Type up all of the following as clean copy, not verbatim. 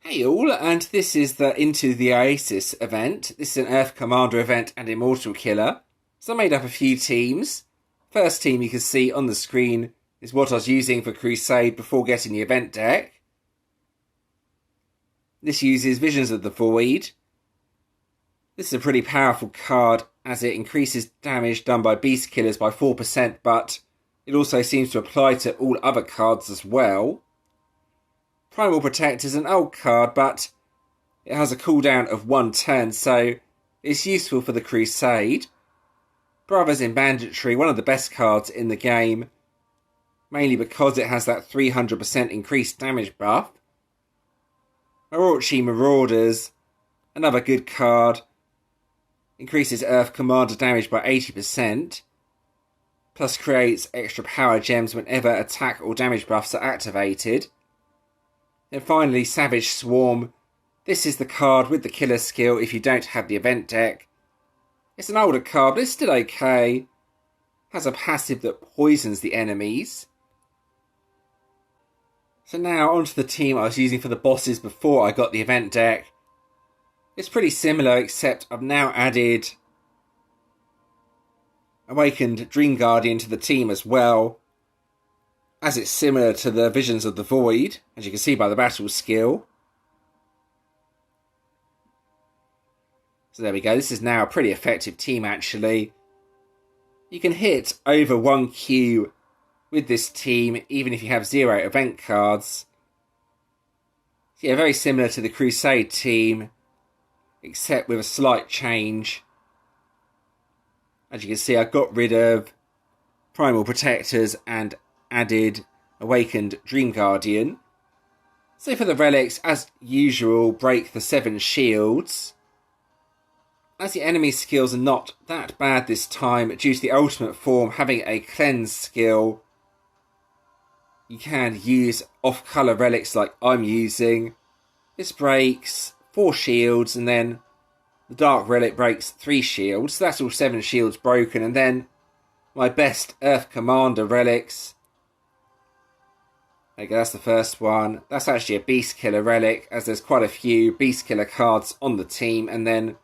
Hey all, and this is the Into the Oasis event. This is an Earth Commander event and Immortal Killer. So I made up a few teams. First team you can see on the screen is what I was using for Crusade before getting the event deck. This uses Visions of the Void. This is a pretty powerful card as it increases damage done by beast killers by 4%, but it also seems to apply to all other cards as well. Primal Protector is an old card, but it has a cooldown of 1 turn, so it's useful for the Crusade. Brothers in Banditry, one of the best cards in the game, mainly because it has that 300% increased damage buff. Orochi Marauders, another good card, increases Earth Commander damage by 80%, plus creates extra power gems whenever attack or damage buffs are activated. And finally, Savage Swarm. This is the card with the killer skill if you don't have the event deck. It's an older card, but it's still okay. Has a passive that poisons the enemies. So now onto the team I was using for the bosses before I got the event deck. It's pretty similar, except I've now added Awakened Dream Guardian to the team as well, as it's similar to the Visions of the Void, as you can see by the battle skill. So there we go, this is now a pretty effective team actually. You can hit over 1Q with this team, even if you have 0 event cards. So yeah, very similar to the Crusade team, except with a slight change. As you can see, I got rid of Primal Protectors and added Awakened Dream Guardian. So for the relics, as usual, break the 7 shields. As the enemy skills are not that bad this time, due to the ultimate form having a cleanse skill, you can use off-colour relics like I'm using. This breaks 4 shields, and then the Dark Relic breaks 3 shields. So that's all 7 shields broken, and then my best Earth Commander relics. There you go, that's the first one. That's actually a Beast Killer relic, as there's quite a few Beast Killer cards on the team. And then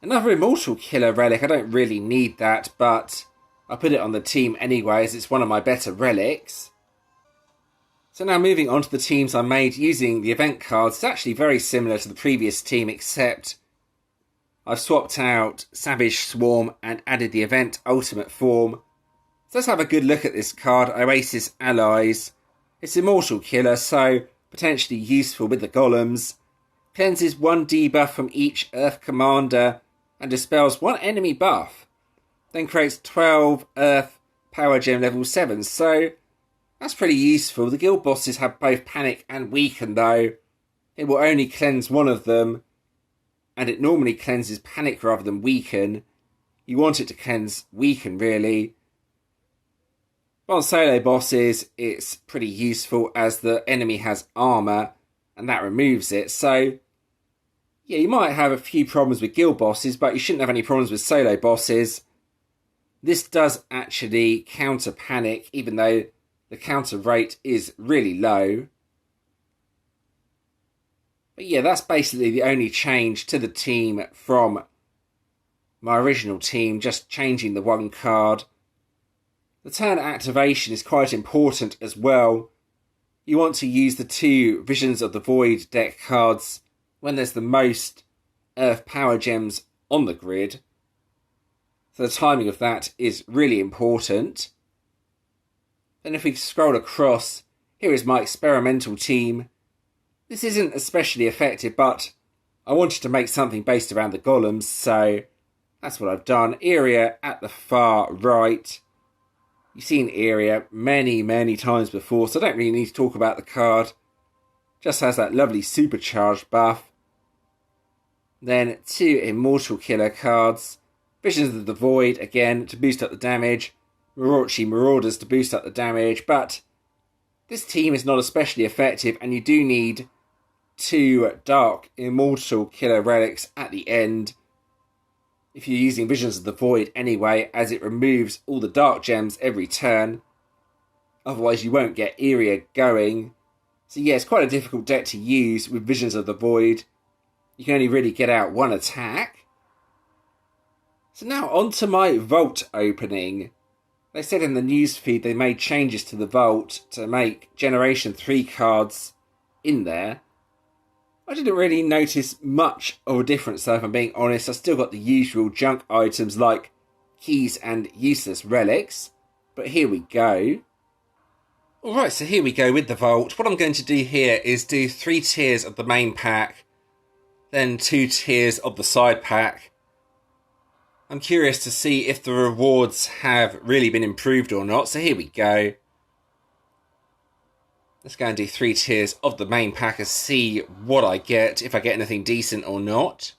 another Immortal Killer relic. I don't really need that, but I put it on the team anyway, as it's one of my better relics. So now moving on to the teams I made using the event cards. It's actually very similar to the previous team, except I've swapped out Savage Swarm and added the event ultimate form. So let's have a good look at this card, Oasis Allies. It's Immortal Killer, so potentially useful with the golems. Cleanses 1 debuff from each Earth Commander and dispels 1 enemy buff. Then creates 12 Earth Power Gem level 7, so that's pretty useful. The guild bosses have both Panic and Weaken though. It will only cleanse one of them, and it normally cleanses Panic rather than Weaken. You want it to cleanse Weaken really. On solo bosses, it's pretty useful as the enemy has armour and that removes it. So, yeah, you might have a few problems with guild bosses, but you shouldn't have any problems with solo bosses. This does actually counter Panic, even though the counter rate is really low. But yeah, that's basically the only change to the team from my original team, just changing the 1 card. The turn activation is quite important as well. You want to use the 2 Visions of the Void deck cards when there's the most Earth Power Gems on the grid. So the timing of that is really important. Then if we scroll across, here is my experimental team. This isn't especially effective, but I wanted to make something based around the golems, so that's what I've done. Area at the far right. You've seen Area many times before, so I don't really need to talk about the card. Just has that lovely supercharged buff. Then 2 Immortal Killer cards. Visions of the Void, again, to boost up the damage. Orochi Marauders to boost up the damage, but this team is not especially effective, and you do need 2 Dark Immortal Killer relics at the end. If you're using Visions of the Void anyway, as it removes all the dark gems every turn. Otherwise you won't get Area going. So yeah, it's quite a difficult deck to use with Visions of the Void. You can only really get out one attack. So now on to my vault opening. They said in the newsfeed they made changes to the vault to make Generation 3 cards in there. I didn't really notice much of a difference though, if I'm being honest. I still got the usual junk items like keys and useless relics. But here we go. Alright, so here we go with the vault. What I'm going to do here is do 3 tiers of the main pack, then 2 tiers of the side pack. I'm curious to see if the rewards have really been improved or not, so here we go. Let's go and do 3 tiers of the main pack and see what I get, if I get anything decent or not.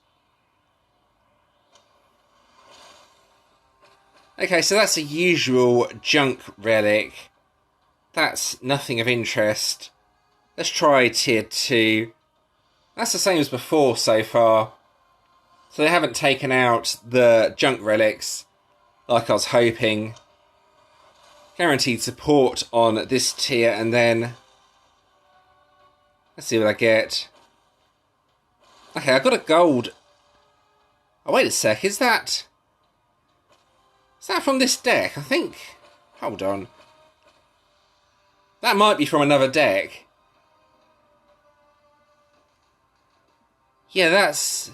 Okay, so that's a usual junk relic. That's nothing of interest. Let's try tier 2. That's the same as before so far. So they haven't taken out the junk relics like I was hoping. Guaranteed support on this tier, and then let's see what I get. Okay, I got a gold. Oh, wait a sec, is that from this deck? I think, hold on. That might be from another deck. Yeah, that's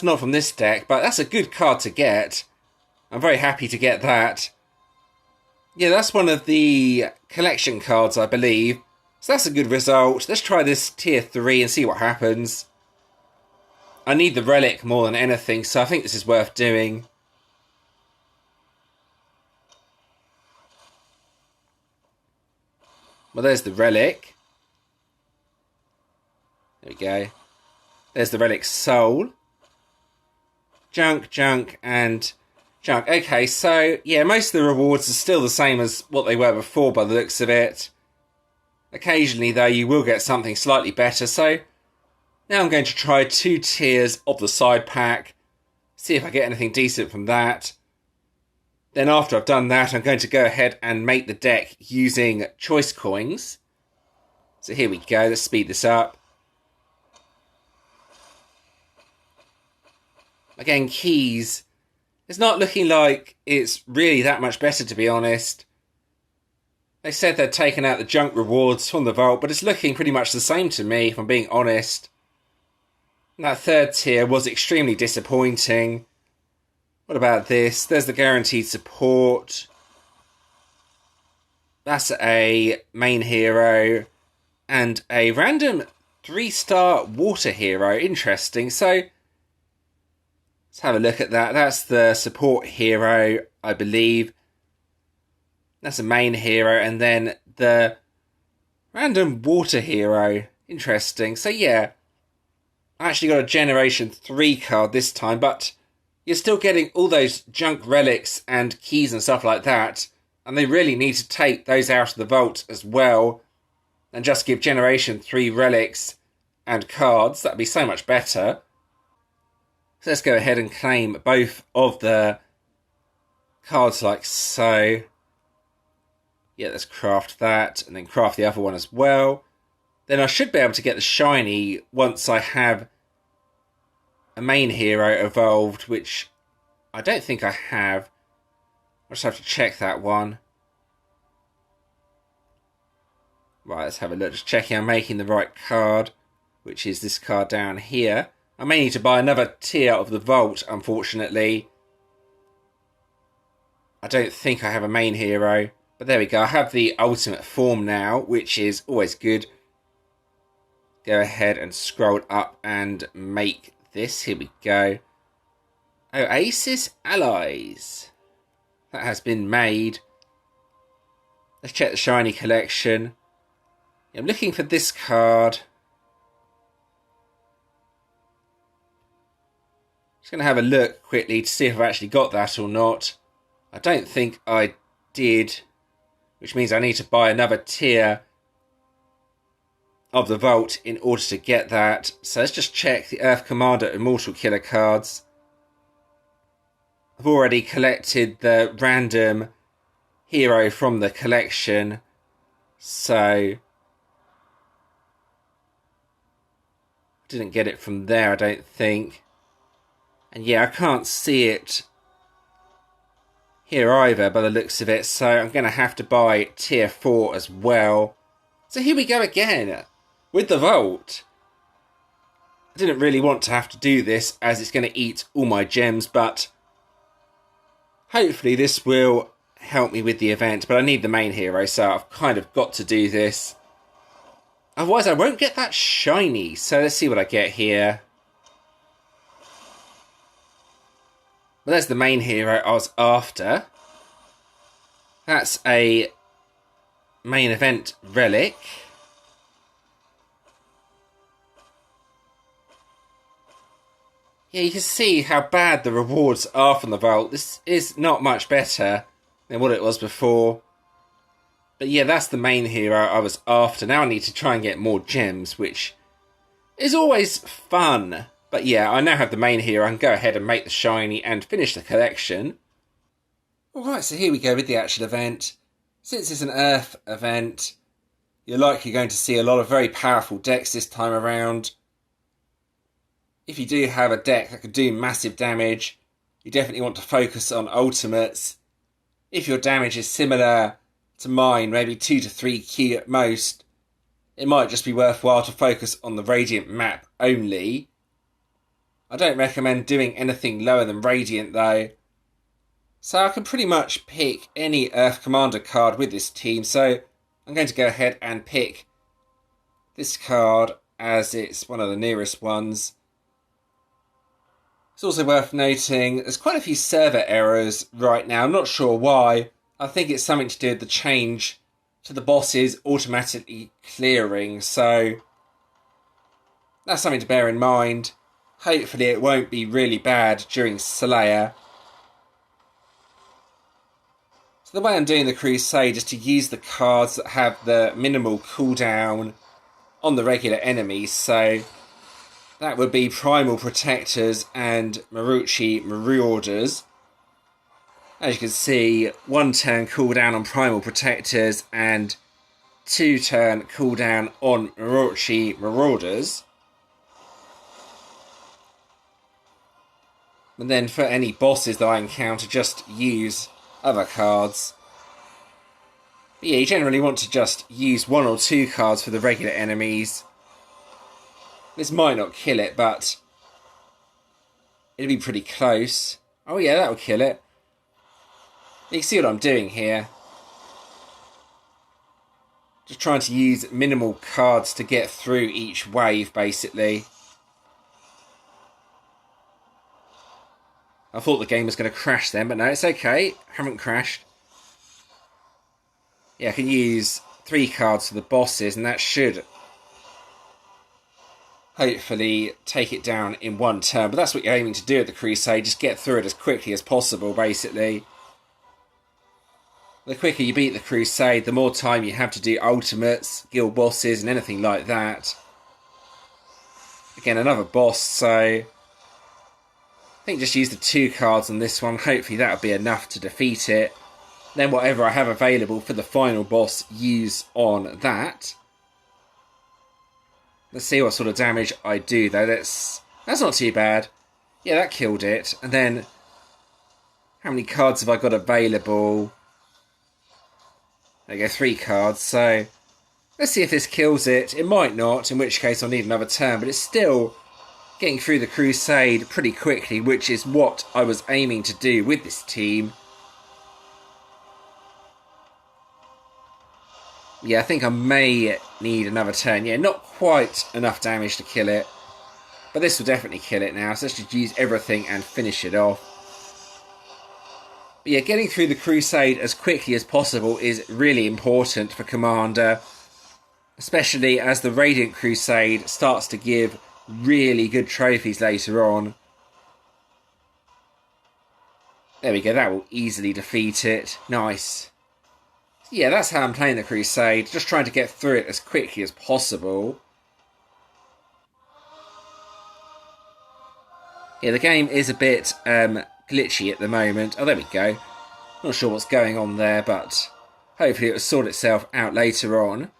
not from this deck, but that's a good card to get. I'm very happy to get that. Yeah, that's one of the collection cards, I believe. So that's a good result. Let's try this tier 3 and see what happens. I need the relic more than anything, so I think this is worth doing. Well, there's the relic. There we go. There's the relic soul. Junk, junk, and junk. Okay, so, yeah, most of the rewards are still the same as what they were before by the looks of it. Occasionally, though, you will get something slightly better, so now I'm going to try 2 tiers of the side pack, see if I get anything decent from that. Then after I've done that, I'm going to go ahead and make the deck using choice coins. So here we go, let's speed this up. Again, keys. It's not looking like it's really that much better, to be honest. They said they'd taken out the junk rewards from the vault, but it's looking pretty much the same to me, if I'm being honest. And that 3rd tier was extremely disappointing. What about this? There's the guaranteed support. That's a main hero. And a random 3-star water hero. Interesting. So, let's have a look at that. That's the support hero, I believe. That's a main hero. And then the random water hero. Interesting. So, yeah. I actually got a Generation 3 card this time, but you're still getting all those junk relics and keys and stuff like that, and they really need to take those out of the vault as well, and just give Generation 3 relics and cards. That'd be so much better. So let's go ahead and claim both of the cards like so. Yeah, let's craft that, and then craft the other one as well. Then I should be able to get the shiny once I have a main hero evolved, which I don't think I have. I'll just have to check that one. Right, let's have a look. Just checking I'm making the right card, which is this card down here. I may need to buy another tier of the vault, unfortunately. I don't think I have a main hero. But there we go. I have the ultimate form now, which is always good. Go ahead and scroll up and make this. Here we go. Oasis Allies. That has been made. Let's check the shiny collection. I'm looking for this card. Just going to have a look quickly to see if I've actually got that or not. I don't think I did, which means I need to buy another tier of the vault in order to get that. So let's just check the Earth Commander Immortal Killer cards. I've already collected the random hero from the collection, so Didn't get it from there, I don't think. And yeah, I can't see it here either by the looks of it, so I'm going to have to buy tier 4 as well. So here we go again with the vault. I didn't really want to have to do this as it's going to eat all my gems, but hopefully this will help me with the event. But I need the main hero, so I've kind of got to do this. Otherwise I won't get that shiny, so let's see what I get here. Well, there's the main hero I was after. That's a main event relic. Yeah, you can see how bad the rewards are from the vault. This is not much better than what it was before. But yeah, that's the main hero I was after. Now I need to try and get more gems, which is always fun. But yeah, I now have the main hero. I can go ahead and make the shiny and finish the collection. Alright, so here we go with the actual event. Since it's an Earth event, you're likely going to see a lot of very powerful decks this time around. If you do have a deck that could do massive damage, you definitely want to focus on ultimates. If your damage is similar to mine, maybe 2 to 3Q at most, it might just be worthwhile to focus on the Radiant map only. I don't recommend doing anything lower than Radiant though. So I can pretty much pick any Earth Commander card with this team, so I'm going to go ahead and pick this card as it's one of the nearest ones. It's also worth noting there's quite a few server errors right now. I'm not sure why. I think it's something to do with the change to the bosses automatically clearing. So that's something to bear in mind. Hopefully it won't be really bad during Slayer. So the way I'm doing the Crusade is to use the cards that have the minimal cooldown on the regular enemies. So that would be Primal Protectors and Marucci Marauders. As you can see, 1 turn cooldown on Primal Protectors and 2 turn cooldown on Marucci Marauders. And then for any bosses that I encounter, just use other cards. But yeah, you generally want to just use 1 or 2 cards for the regular enemies. This might not kill it, but it'll be pretty close. Oh yeah, that'll kill it. You can see what I'm doing here. Just trying to use minimal cards to get through each wave, basically. I thought the game was going to crash then, but no, it's okay. Haven't crashed. Yeah, I can use 3 cards for the bosses, and that should hopefully take it down in 1 turn. But that's what you're aiming to do at the Crusade. Just get through it as quickly as possible, basically. The quicker you beat the Crusade, the more time you have to do ultimates, guild bosses, and anything like that. Again, another boss, so I think just use the 2 cards on this one. Hopefully that'll be enough to defeat it. Then whatever I have available for the final boss, use on that. Let's see what sort of damage I do though. That's not too bad. Yeah, that killed it. And then how many cards have I got available? There you go, 3 cards. So let's see if this kills it. It might not, in which case I'll need another turn. But it's still getting through the Crusade pretty quickly, which is what I was aiming to do with this team. Yeah, I think I may need another turn. Yeah, not quite enough damage to kill it. But this will definitely kill it now. So let's just use everything and finish it off. But yeah, getting through the Crusade as quickly as possible is really important for Commander. Especially as the Radiant Crusade starts to give really good trophies later on. There we go, that will easily defeat it. Nice. Yeah, that's how I'm playing the Crusade. Just trying to get through it as quickly as possible. Yeah, the game is a bit glitchy at the moment. Oh, there we go. Not sure what's going on there, but hopefully it will sort itself out later on.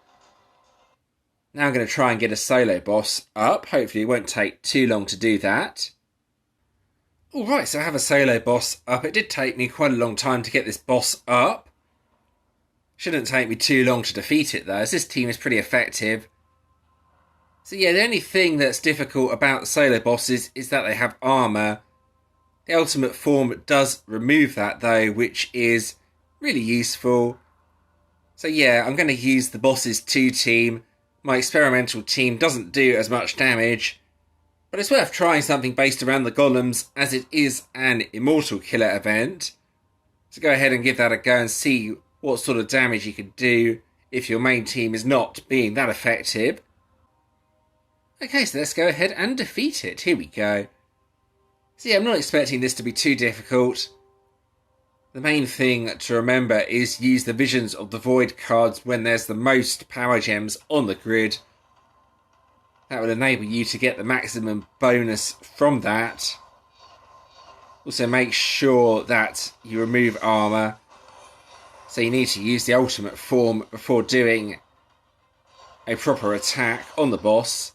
Now I'm going to try and get a solo boss up. Hopefully it won't take too long to do that. Alright, so I have a solo boss up. It did take me quite a long time to get this boss up. Shouldn't take me too long to defeat it though, as this team is pretty effective. So yeah, the only thing that's difficult about the solo bosses is that they have armour. The ultimate form does remove that though, which is really useful. So yeah, I'm going to use the boss's 2 team. My experimental team doesn't do as much damage, but it's worth trying something based around the golems as it is an immortal killer event. So go ahead and give that a go and see what sort of damage you can do if your main team is not being that effective. Okay, so let's go ahead and defeat it. Here we go. So yeah, I'm not expecting this to be too difficult. The main thing to remember is use the Visions of the Void cards when there's the most power gems on the grid. That will enable you to get the maximum bonus from that. Also make sure that you remove armour. So you need to use the ultimate form before doing a proper attack on the boss.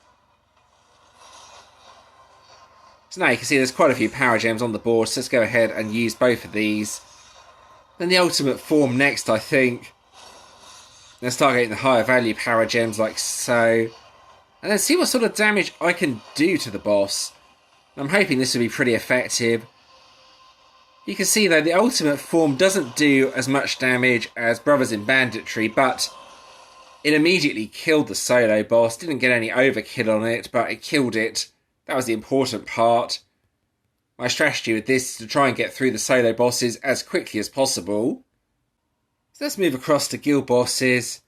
So now you can see there's quite a few power gems on the board, so let's go ahead and use both of these. Then the ultimate form next, I think. Let's start getting the higher value power gems like so. And then see what sort of damage I can do to the boss. I'm hoping this will be pretty effective. You can see though, the ultimate form doesn't do as much damage as Brothers in Banditry, but it immediately killed the solo boss. Didn't get any overkill on it, but it killed it. That was the important part. My strategy with this is to try and get through the solo bosses as quickly as possible. So let's move across to guild bosses.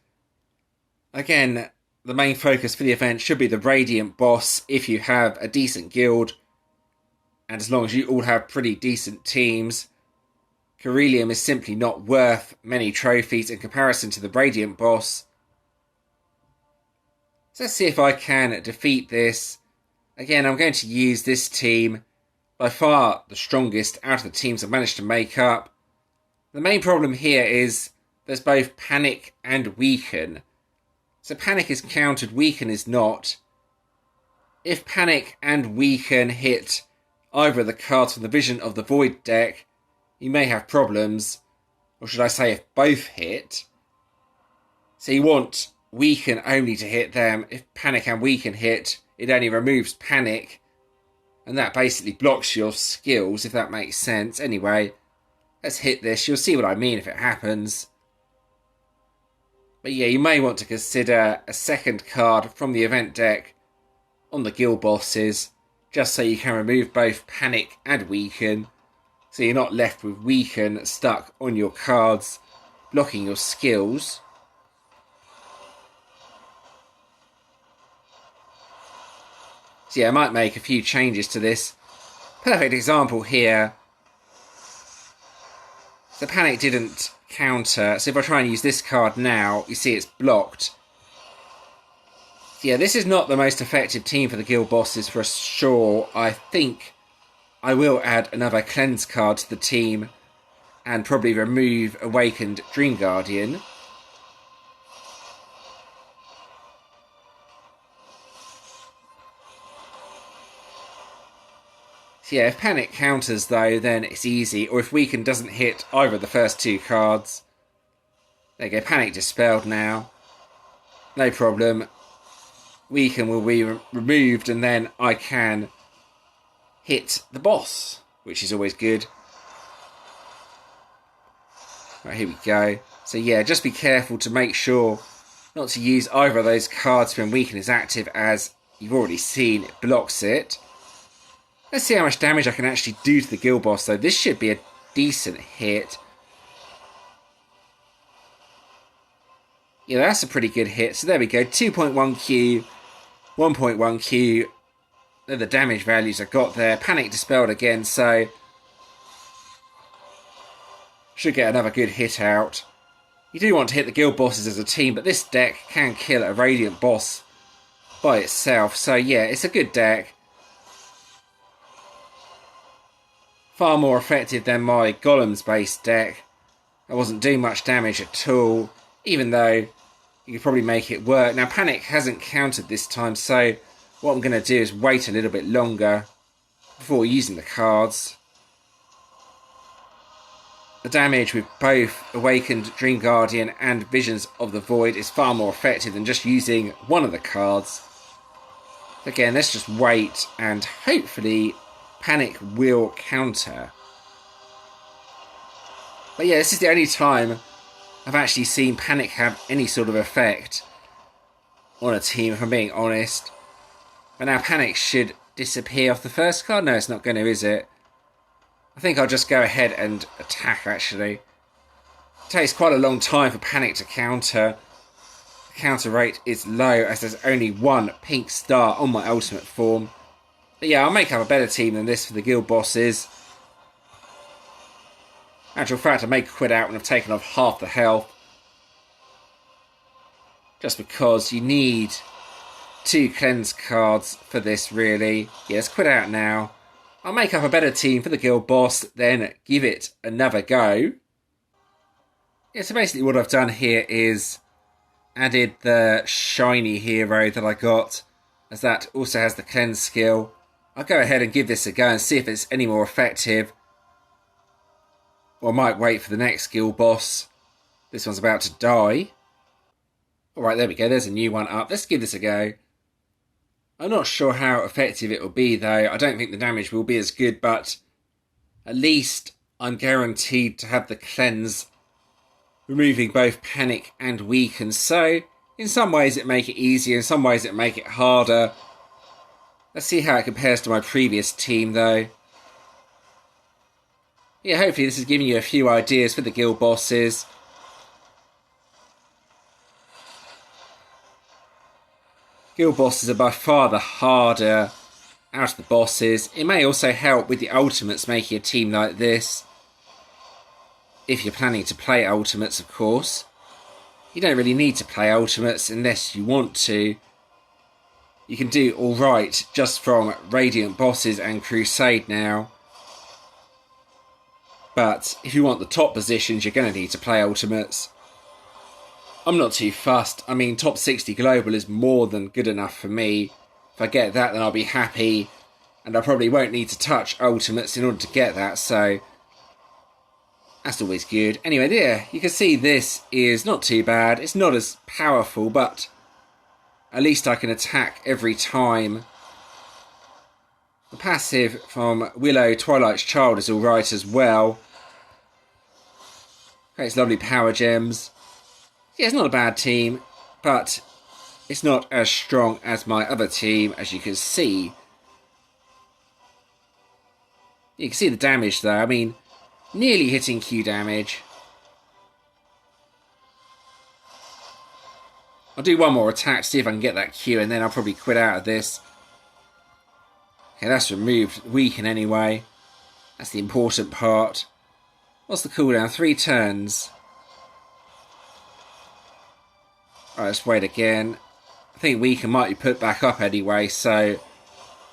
Again, the main focus for the event should be the Radiant boss if you have a decent guild. And as long as you all have pretty decent teams. Cancellation is simply not worth many trophies in comparison to the Radiant boss. So let's see if I can defeat this. Again, I'm going to use this team. By far the strongest out of the teams I've managed to make up. The main problem here is there's both Panic and Weaken. So Panic is countered, Weaken is not. If Panic and Weaken hit either of the cards from the Vision of the Void deck, you may have problems. Or should I say if both hit. So you want Weaken only to hit them. If Panic and Weaken hit, it only removes Panic. And that basically blocks your skills, if that makes sense. Anyway, let's hit this. You'll see what I mean if it happens. But yeah, you may want to consider a second card from the event deck on the guild bosses, just so you can remove both Panic and Weaken. So you're not left with Weaken stuck on your cards, blocking your skills. So yeah, I might make a few changes to this. Perfect example here. The Panic didn't counter, so if I try and use this card now, you see it's blocked. So yeah, this is not the most effective team for the guild bosses for sure. I think I will add another cleanse card to the team and probably remove Awakened Dream Guardian. So yeah, if Panic counters though, then it's easy. Or if Weaken doesn't hit either of the first 2 cards. There you go, Panic dispelled now. No problem. Weaken will be removed and then I can hit the boss, which is always good. Right, here we go. So yeah, just be careful to make sure not to use either of those cards when Weaken is active, as you've already seen it blocks it. Let's see how much damage I can actually do to the guild boss though. This should be a decent hit. Yeah, that's a pretty good hit. So there we go. 2.1Q, 1.1Q. They're the damage values I got there. Panic dispelled again, so should get another good hit out. You do want to hit the guild bosses as a team, but this deck can kill a Radiant boss by itself. So yeah, it's a good deck. Far more effective than my Golems based deck. I wasn't doing much damage at all, even though you could probably make it work. Now, Panic hasn't countered this time, so what I'm going to do is wait a little bit longer before using the cards. The damage with both Awakened Dream Guardian and Visions of the Void is far more effective than just using one of the cards. Again, let's just wait and hopefully Panic will counter. But yeah, this is the only time I've actually seen Panic have any sort of effect on a team, if I'm being honest. But now Panic should disappear off the first card. No, it's not going to, is it? I think I'll just go ahead and attack, actually. It takes quite a long time for Panic to counter. The counter rate is low as there's only one pink star on my ultimate form. But yeah, I'll make up a better team than this for the guild bosses. Actual fact, I may quit out when I've taken off half the health. Just because you need 2 cleanse cards for this, really. Yes, quit out now. I'll make up a better team for the guild boss, then give it another go. Yeah, so basically what I've done here is added the shiny hero that I got, as that also has the cleanse skill. I'll go ahead and give this a go and see if it's any more effective. Or I might wait for the next guild boss. This one's about to die. Alright, there we go, there's a new one up. Let's give this a go. I'm not sure how effective it will be though. I don't think the damage will be as good, but at least I'm guaranteed to have the cleanse, removing both Panic and Weaken. So in some ways it make it easier, in some ways it make it harder. Let's see how it compares to my previous team though. Yeah, hopefully this is giving you a few ideas for the guild bosses. Guild bosses are by far the harder out of the bosses. It may also help with the ultimates making a team like this. If you're planning to play ultimates, of course. You don't really need to play ultimates unless you want to. You can do alright just from Radiant bosses and Crusade now. But if you want the top positions, you're going to need to play ultimates. I'm not too fussed. I mean, top 60 global is more than good enough for me. If I get that, then I'll be happy. And I probably won't need to touch ultimates in order to get that, so that's always good. Anyway, there, you can see this is not too bad. It's not as powerful, but at least I can attack every time. The passive from Willow Twilight's Child is alright as well. Creates lovely power gems. Yeah, it's not a bad team, but it's not as strong as my other team, as you can see. You can see the damage though. I mean, nearly hitting Q damage. I'll do one more attack to see if I can get that Q, and then I'll probably quit out of this. Okay, that's removed Weaken anyway. That's the important part. What's the cooldown? 3 turns. Alright, let's wait again. I think Weaken might be put back up anyway, so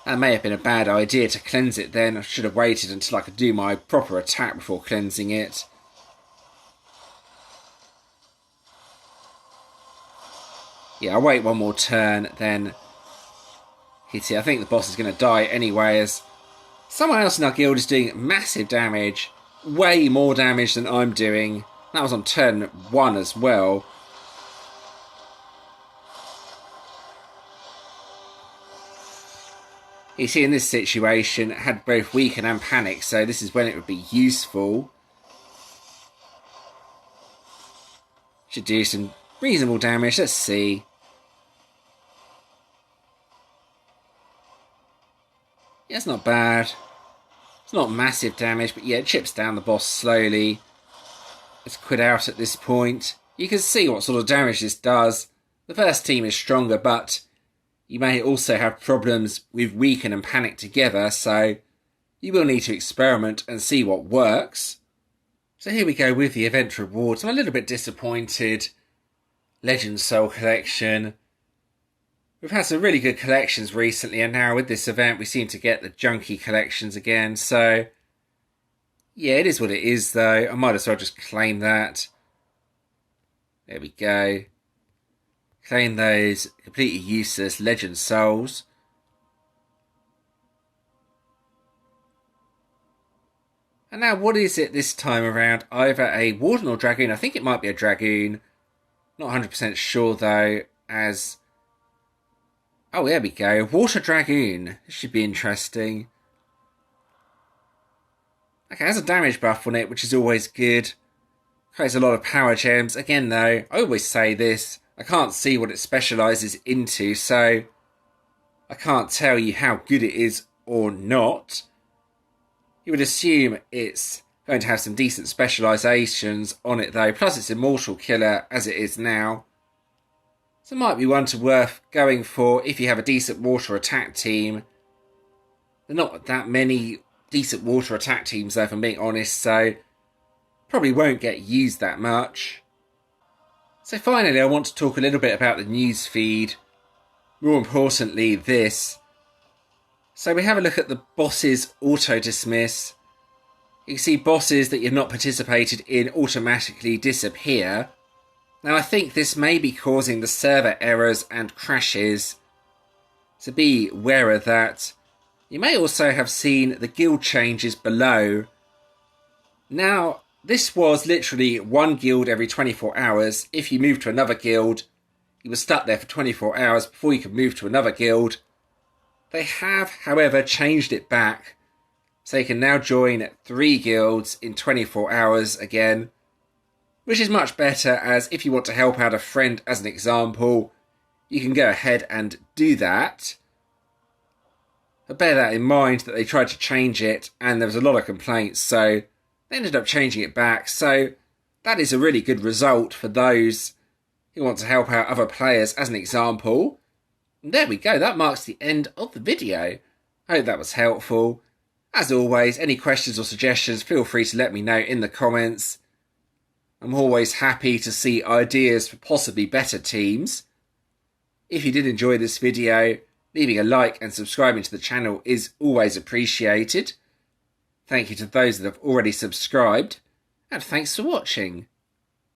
that may have been a bad idea to cleanse it then. I should have waited until I could do my proper attack before cleansing it. Yeah, I'll wait one more turn, then hit it. I think the boss is going to die anyway, as someone else in our guild is doing massive damage. Way more damage than I'm doing. That was on turn 1 as well. You see, in this situation, it had both Weaken and Panic, so this is when it would be useful. Should do some reasonable damage. Let's see. Yeah, it's not bad. It's not massive damage, but yeah, it chips down the boss slowly. Let's quit out at this point. You can see what sort of damage this does. The first team is stronger, but you may also have problems with Weaken and Panic together, so you will need to experiment and see what works. So here we go with the event rewards. I'm a little bit disappointed. Legend Soul Collection. We've had some really good collections recently, and now with this event we seem to get the junky collections again, so yeah, it is what it is though. I might as well just claim that. There we go. Claim those completely useless legend souls. And now what is it this time around? Either a Warden or Dragoon. I think it might be a Dragoon. Not 100% sure though, as... Oh, there we go. Water Dragoon. This should be interesting. Okay, it has a damage buff on it, which is always good. Creates a lot of power gems. Again though, I always say this, I can't see what it specialises into, so I can't tell you how good it is or not. You would assume it's going to have some decent specialisations on it though, plus it's immortal killer as it is now. So it might be one to worth going for if you have a decent water attack team. There are not that many decent water attack teams though, if I'm being honest, so probably won't get used that much. So finally I want to talk a little bit about the news feed. More importantly this. So we have a look at the bosses auto dismiss. You can see bosses that you've not participated in automatically disappear. Now I think this may be causing the server errors and crashes, so be aware of that. You may also have seen the guild changes below. Now this was literally one guild every 24 hours. If you moved to another guild, you were stuck there for 24 hours before you could move to another guild. They have, however, changed it back, so you can now join 3 guilds in 24 hours again, which is much better, as if you want to help out a friend as an example, you can go ahead and do that. But bear that in mind that they tried to change it and there was a lot of complaints, so they ended up changing it back. So that is a really good result for those who want to help out other players as an example. And there we go, that marks the end of the video. I hope that was helpful. As always, any questions or suggestions, feel free to let me know in the comments. I'm always happy to see ideas for possibly better teams. If you did enjoy this video, leaving a like and subscribing to the channel is always appreciated. Thank you to those that have already subscribed, and thanks for watching.